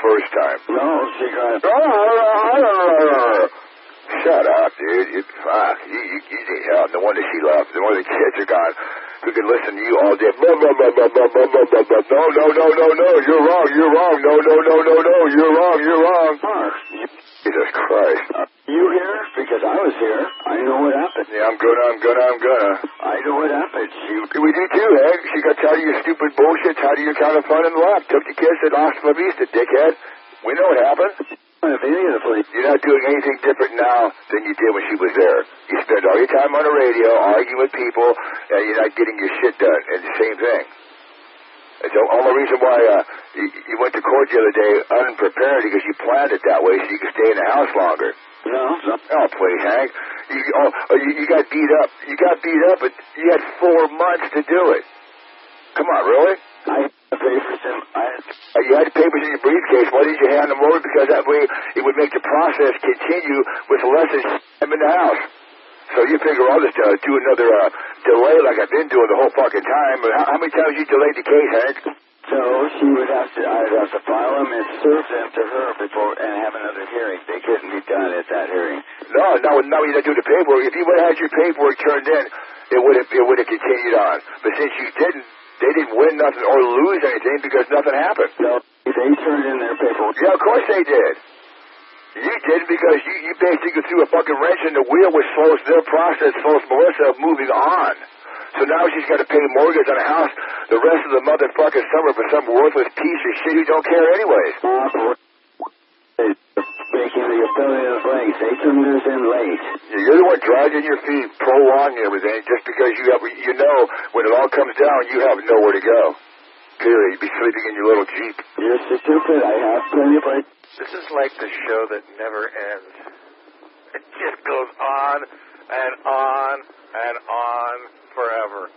first time? No, she got... Shut up, dude. Fuck. You need help. No wonder she left. No wonder the kids are gone. Who could listen to you all day? No, you're wrong. No, you're wrong. Jesus Christ. You here? Because I was here. I know what happened. Yeah, I'm gonna. I know what happened. We do too, Hank. She got tired of your stupid bullshit, tired of your kind of fun and left. Took the kids and lost La Vista, dickhead. We know what happened. You're not doing anything different now than you did when she was there. You spend all your time on the radio arguing with people, and you're not getting your shit done. And the same thing. And so, only reason why you went to court the other day unprepared because you planned it that way so you could stay in the house longer. No. Oh, please, Hank. You got beat up. You got beat up, but you had 4 months to do it. Come on, really? I had the papers in. You had the papers in your briefcase. Why didn't you hand them over? Because that way it would make the process continue with less than in the house. So you figure I'll just do another delay like I've been doing the whole fucking time. How many times you delayed the case, Hank? So I would have to file them and serve them to her before and have another hearing. They couldn't be done at that hearing. No, you didn't do the paperwork. If you would have had your paperwork turned in, it would have continued on. But since you didn't, they didn't win nothing or lose anything because nothing happened. No, they turned in their paperwork. Yeah, of course they did. You did because you basically threw a fucking wrench in the wheel which slows their process, slows Melissa moving on. So now she's got to pay mortgage on a house the rest of the motherfucking summer for some worthless piece of shit who don't care anyways. Making the affiliate late. They turned theirs in late. You're the one dragging your feet, prolonging everything just because you know when it all comes down you have nowhere to go. Period. You'd be sleeping in your little Jeep. You're so stupid. I have plenty of places. This is like the show that never ends. It just goes on and on and on forever.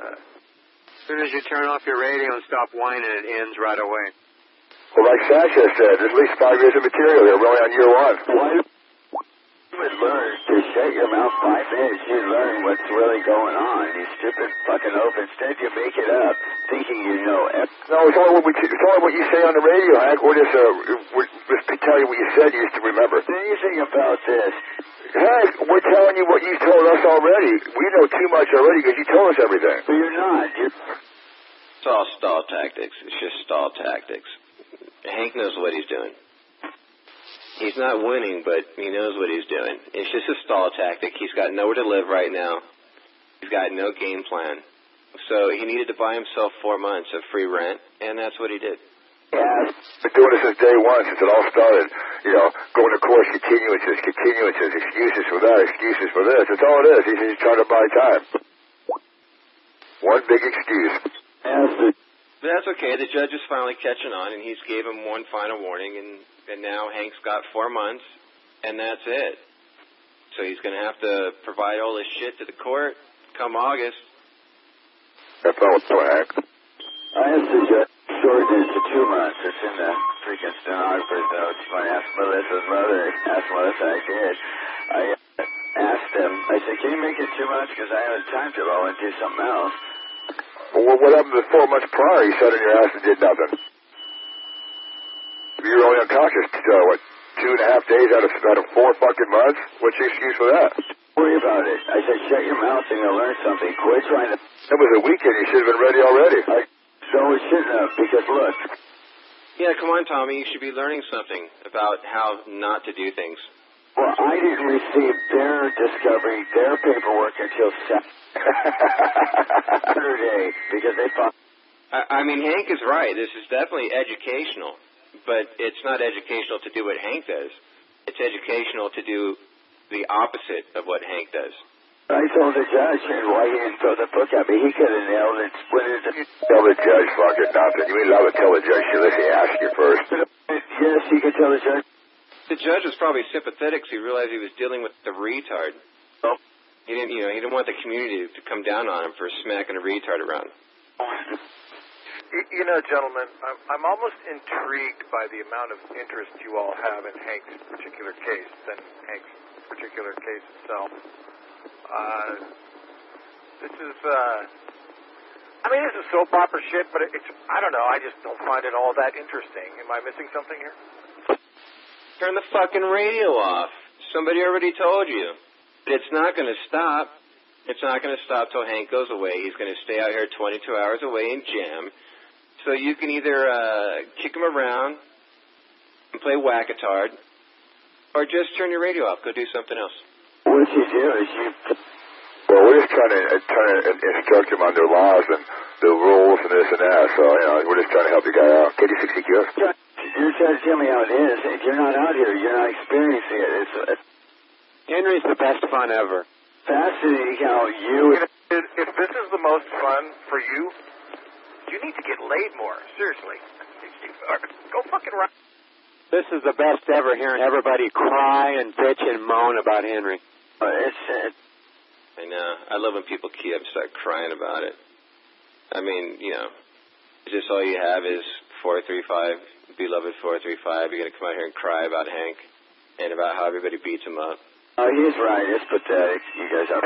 As soon as you turn off your radio and stop whining, it ends right away. Well, like Sanchez said, there's at least 5 years of material here. We're only on year 1. Why you would learn to shut your mouth 5 minutes? You learn what's really going on. You stupid fucking oaf. Instead, you make it up, thinking you know. No, it's only what you say on the radio, Hank. We're just tell you what you said. You used to remember. Anything about this? Hank, we're telling you what you told us already. We know too much already because you told us everything. But you're not. It's all stall tactics. It's just stall tactics. Hank knows what he's doing. He's not winning, but he knows what he's doing. It's just a stall tactic. He's got nowhere to live right now. He's got no game plan. So he needed to buy himself 4 months of free rent, and that's what he did. Yeah. Been doing this since day 1, since it all started. Going to court, continuances, excuses for that, excuses for this. That's all it is. He's just trying to buy time. One big excuse. But that's okay. The judge is finally catching on, and he's gave him one final warning, and now Hank's got 4 months, and that's it. So he's going to have to provide all this shit to the court come August. That's all it's doing, Hank. I asked the judge to shorten it to 2 months. It's in the freaking stenographer's notes. When I asked Melissa's mother, I did. I asked him, I said, can you make it 2 months? Because I have time to go and do something else. Well, what happened to the 4 months prior? You sat in your ass and did nothing. You were only unconscious, 2.5 days out of 4 fucking months? What's your excuse for that? Don't worry about it. I said, shut your mouth and you'll learn something. Quit trying to... That was a weekend. You should have been ready already. So it shouldn't have, because look... Yeah, come on, Tommy. You should be learning something about how not to do things. Well, I didn't receive their discovery, their paperwork until Saturday, because they thought... I mean, Hank is right. This is definitely educational, but it's not educational to do what Hank does. It's educational to do the opposite of what Hank does. I told the judge why he didn't throw the book at me. He could have nailed it. Tell the judge fucking nothing. You ain't allowed to tell the judge unless he asks you first. Yes, you could tell the judge. The judge was probably sympathetic, so he realized he was dealing with the retard. Oh. He didn't want the community to come down on him for smacking a retard around. Gentlemen, I'm almost intrigued by the amount of interest you all have in Hank's particular case than Hank's particular case itself. This is I mean, this is soap opera shit, but it's, I don't know, I just don't find it all that interesting. Am I missing something here? Turn the fucking radio off. Somebody already told you. It's not going to stop. It's not going to stop till Hank goes away. He's going to stay out here 22 hours away and jam. So you can either kick him around and play whack-a-tard, or just turn your radio off. Go do something else. What you do is you... Well, we're just trying to instruct him on their laws and the rules and this and that. So, you know, we're just trying to help the guy out. KD6CQS. You're trying to tell me how it is. If you're not out here, you're not experiencing it. Henry's the best fun ever. Fascinating how you... If this is the most fun for you, you need to get laid more. Seriously. Go fucking run. This is the best ever, hearing everybody cry and bitch and moan about Henry. I know. I love when people key up and start crying about it. I mean, you know, just all you have is 435, beloved 435. You're going to come out here and cry about Hank and about how everybody beats him up. Oh, he's right. It's pathetic. You guys are...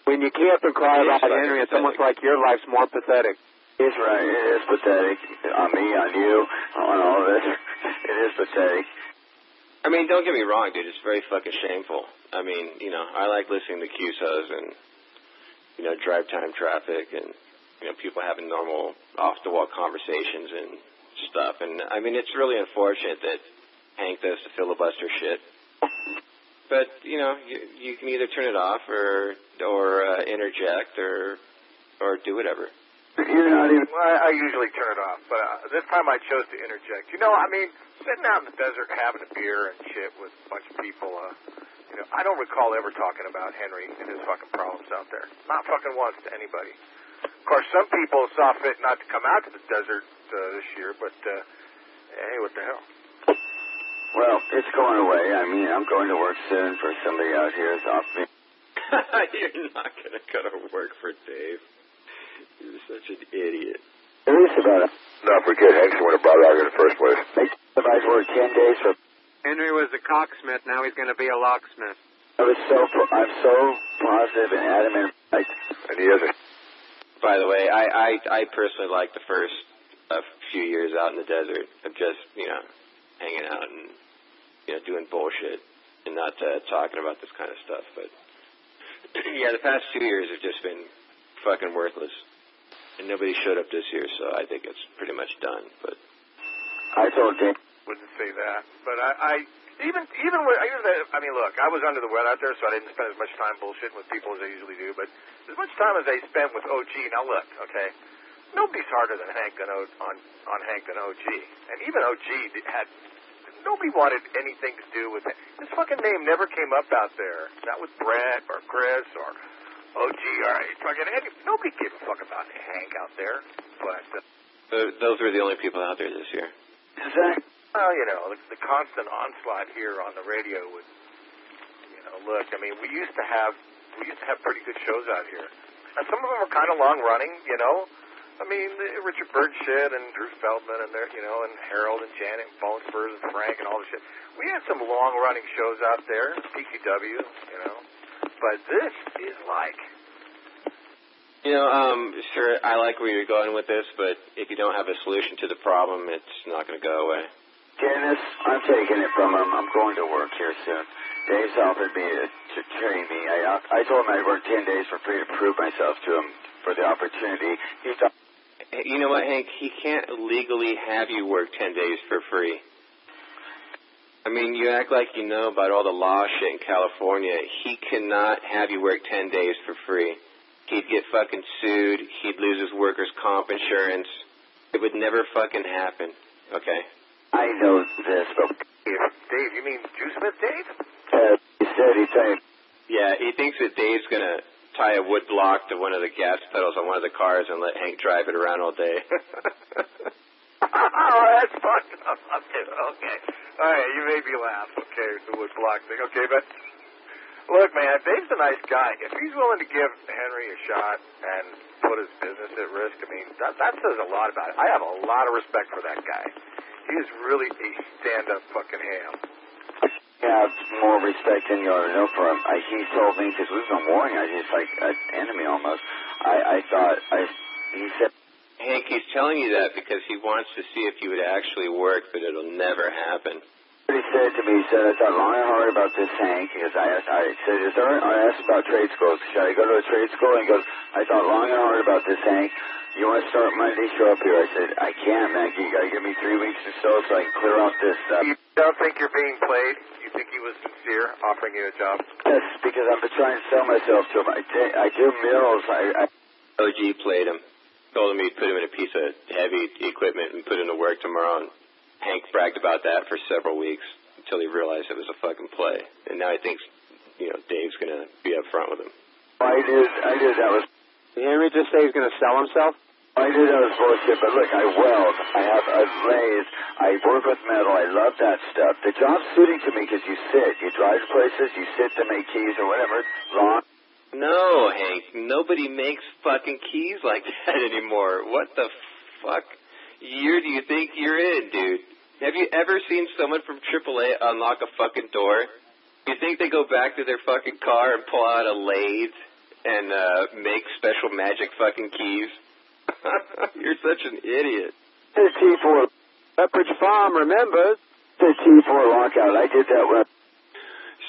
When you key up and cry about Henry, it's almost like your life's more pathetic. He's right. It is pathetic. On me, on you, on all of it. It is pathetic. I mean, don't get me wrong, dude. It's very fucking shameful. I mean, you know, I like listening to QSOs and, you know, drive time traffic and, you know, people having normal off-the-wall conversations and stuff. And, I mean, it's really unfortunate that Hank does the filibuster shit. But, you know, you can either turn it off or interject or do whatever. You're not even... Well, I usually turn it off, but this time I chose to interject. You know, I mean, sitting out in the desert having a beer and shit with a bunch of people, you know, I don't recall ever talking about Henry and his fucking problems out there. Not fucking once to anybody. Of course, some people saw fit not to come out to the desert this year, but, hey, what the hell? Well, it's going away. I mean, I'm going to work soon for somebody out here that's off me. You're not going to go to work for Dave. You're such an idiot. Serious about it. Don't forget, Hank's the one who brought it out here in the first place. If I worked 10 days for... Henry was a cocksmith. Now he's going to be a locksmith. I'm so positive and adamant. And he has a... By the way, I personally like the first few years out in the desert of just, you know, hanging out and, you know, doing bullshit and not talking about this kind of stuff. But, yeah, the past 2 years have just been fucking worthless. And nobody showed up this year, so I think it's pretty much done. But I told Dave... Wouldn't say that. But I even with, I mean, look, I was under the weather out there, so I didn't spend as much time bullshitting with people as I usually do. But as much time as I spent with OG, now look, okay, nobody's harder than Hank on Hank than OG. And even OG nobody wanted anything to do with it. His fucking name never came up out there. Not with Brett or Chris or OG or fucking Hank. Nobody gave a fuck about Hank out there. But those were the only people out there this year. Exactly. Well, you know, the constant onslaught here on the radio would, you know, look, I mean, we used to have pretty good shows out here. And some of them were kind of long running, you know. I mean, Richard Bird shit and Drew Feldman and you know, and Harold and Janet and Bone Spurs and Frank and all the shit. We had some long running shows out there, PCW, you know. But this is like... You know, sure, I like where you're going with this, but if you don't have a solution to the problem, it's not going to go away. Dennis, I'm taking it from him. I'm going to work here soon. Dave's offered me to train me. I told him I'd work 10 days for free to prove myself to him for the opportunity. He thought... You know what, Hank? He can't legally have you work 10 days for free. I mean, you act like you know about all the law shit in California. He cannot have you work 10 days for free. He'd get fucking sued. He'd lose his workers' comp insurance. It would never fucking happen. Okay? I know this, but... Dave, you mean Juice Smith Dave? He said he thanked... Yeah, he thinks that Dave's going to tie a wood block to one of the gas pedals on one of the cars and let Hank drive it around all day. Oh, that's fucked up. Okay. All right, you made me laugh. Okay, the wood block thing. Okay, but... Look, man, Dave's a nice guy. If he's willing to give Henry a shot and put his business at risk, I mean, that says a lot about it. I have a lot of respect for that guy. He is really a stand-up fucking ham. I have more respect than you ought to know for him. He told me, because we've been warring, he's like an enemy almost. He said... Hank, he's telling you that because he wants to see if you would actually work, but it'll never happen. He said to me, he said, I thought long and hard about this, Hank, because I said, I asked about trade schools. Should I go to a trade school? And he goes, I thought long and hard about this, Hank. You want to start Monday, show up here. I said, I can't, man. You got to give me 3 weeks or so I can clear off this stuff. You don't think you're being played? You think he was sincere offering you a job? Yes, because I've been trying to sell myself to him. I do mills. OG played him. Told him he'd put him in a piece of heavy equipment and put him to work tomorrow. And Hank bragged about that for several weeks until he realized it was a fucking play. And now he thinks, Dave's going to be up front with him. I did. That was... Did Henry just say he's going to sell himself? I knew that was bullshit, but look, I weld, I lathe, I work with metal, I love that stuff. The job's suiting to me because you sit, you drive places, you sit to make keys or whatever, long. No, Hank, nobody makes fucking keys like that anymore. What the fuck year do you think you're in, dude? Have you ever seen someone from AAA unlock a fucking door? You think they go back to their fucking car and pull out a lathe and make special magic fucking keys? You're such an idiot. The T4 Pepperidge Farm, remember? The T4 lockout, I did that one.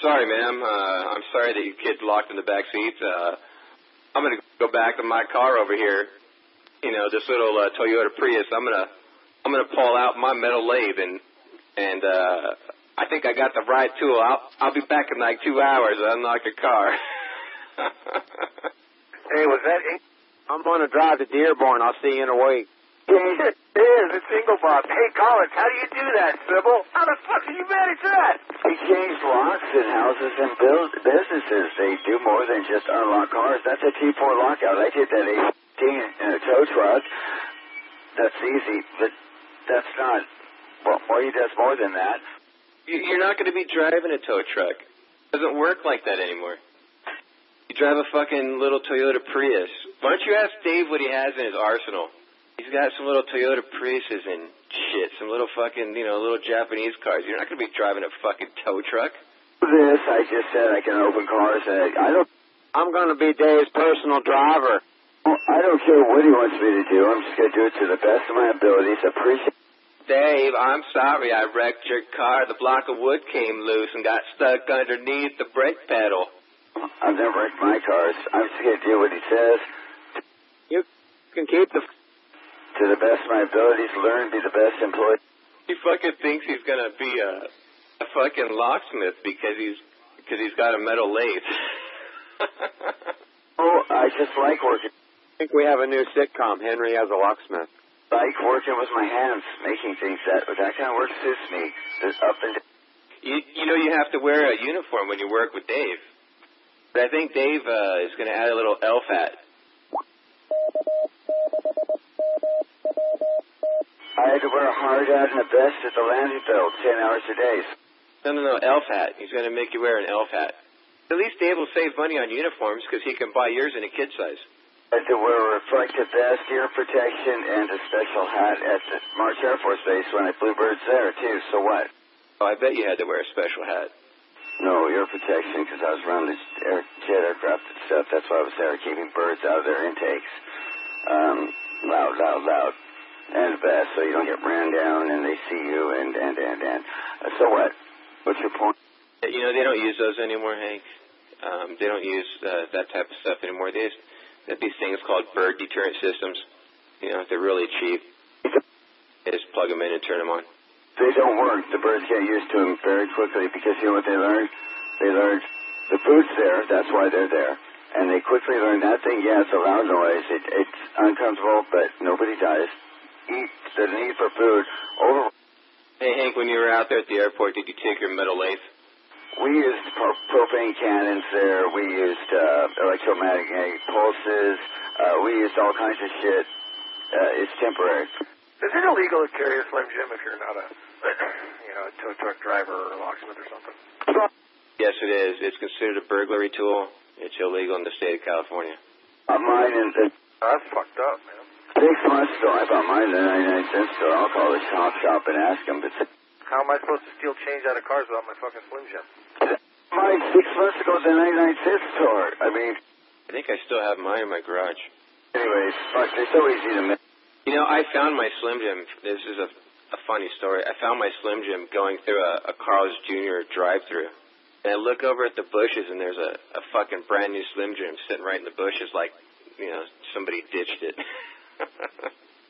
Sorry, ma'am. I'm sorry that your kid's locked in the back seat. I'm going to go back to my car over here. This little Toyota Prius. I'm going to pull out my metal lathe and I think I got the right tool. I'll be back in like 2 hours. I unlock your car. Hey, was that ink? I'm going to drive to Dearborn. I'll see you in a week. It is. It's Engelbart. Hey, Collins, how do you do that, Sybil? How the fuck do you manage that? They change locks in houses and businesses. They do more than just unlock cars. That's a T4 lockout. I did that 18 in a tow truck. That's easy, but that's not. Well, he does more than that. You're not going to be driving a tow truck. It doesn't work like that anymore. You drive a fucking little Toyota Prius. Why don't you ask Dave what he has in his arsenal? He's got some little Toyota Priuses and shit, some little fucking, little Japanese cars. You're not going to be driving a fucking tow truck. This, I just said I can open cars. I'm going to be Dave's personal driver. I don't care what he wants me to do. I'm just going to do it to the best of my abilities. Appreciate. Dave, I'm sorry I wrecked your car. The block of wood came loose and got stuck underneath the brake pedal. I've never wrecked my cars. I'm just going to do what he says. You can keep the... To the best of my abilities, learn, be the best employee. He fucking thinks he's going to be a fucking locksmith because he's got a metal lathe. Oh, I just like working. I think we have a new sitcom, Henry as a locksmith. Like working with my hands, making things. That kind of work suits me. There's up and down. You have to wear a uniform when you work with Dave. But I think Dave is going to add a little elf hat. I had to wear a hard hat and a vest at the landing field 10 hours a day. No, elf hat. He's going to make you wear an elf hat. At least Dave will save money on uniforms because he can buy yours in a kid size. I had to wear a reflective vest, ear protection, and a special hat at the March Air Force Base when I flew birds there, too. So what? Oh, I bet you had to wear a special hat. No, ear protection because I was around the jet aircraft and stuff. That's why I was there, keeping birds out of their intakes. Loud. And vest so you don't get ran down and they see you and. So what? What's your point? They don't use those anymore, Hank. They don't use that type of stuff anymore. They have these things called bird deterrent systems. They're really cheap. They just plug them in and turn them on. They don't work. The birds get used to them very quickly because you know what they learned? They learned the food's there. That's why they're there. And they quickly learn that thing. Yeah, it's a loud noise. It's uncomfortable, but nobody dies. The need for food over. Hey, Hank, when you were out there at the airport, did you take your metal lathe? We used propane cannons there. We used electromagnetic pulses. We used all kinds of shit. It's temporary. Is it illegal to carry a Slim Jim if you're not a tow truck driver or a locksmith or something? Yes, it is. It's considered a burglary tool. It's illegal in the state of California. Mine is... That's fucked up, man. 6 months ago, I bought mine at a 99-cent store. I'll call the shop and ask them. But how am I supposed to steal change out of cars without my fucking Slim Jim? Mine 6 months ago at the 99-cent store. I mean... I think I still have mine in my garage. Anyways, fuck, they're so easy to make. You know, I found my Slim Jim. This is a funny story. I found my Slim Jim going through a Carl's Jr. drive-through. And I look over at the bushes, and there's a fucking brand new Slim Jim sitting right in the bushes like, you know, somebody ditched it.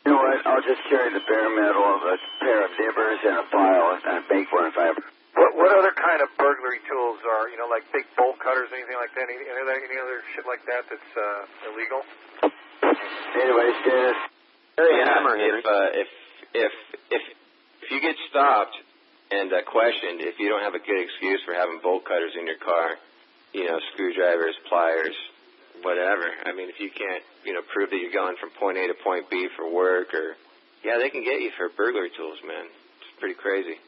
You know what? I'll just carry the bare metal of a pair of nibbers and a file and make one if I have. What other kind of burglary tools are, you know, like big bolt cutters, anything like that? Any other shit like that that's illegal? Anyways, Dennis. If you get stopped and questioned, if you don't have a good excuse for having bolt cutters in your car, you know, screwdrivers, pliers, whatever. I mean, if you can't, you know, prove that you're going from point A to point B for work, or yeah, they can get you for burglary tools, man. It's pretty crazy.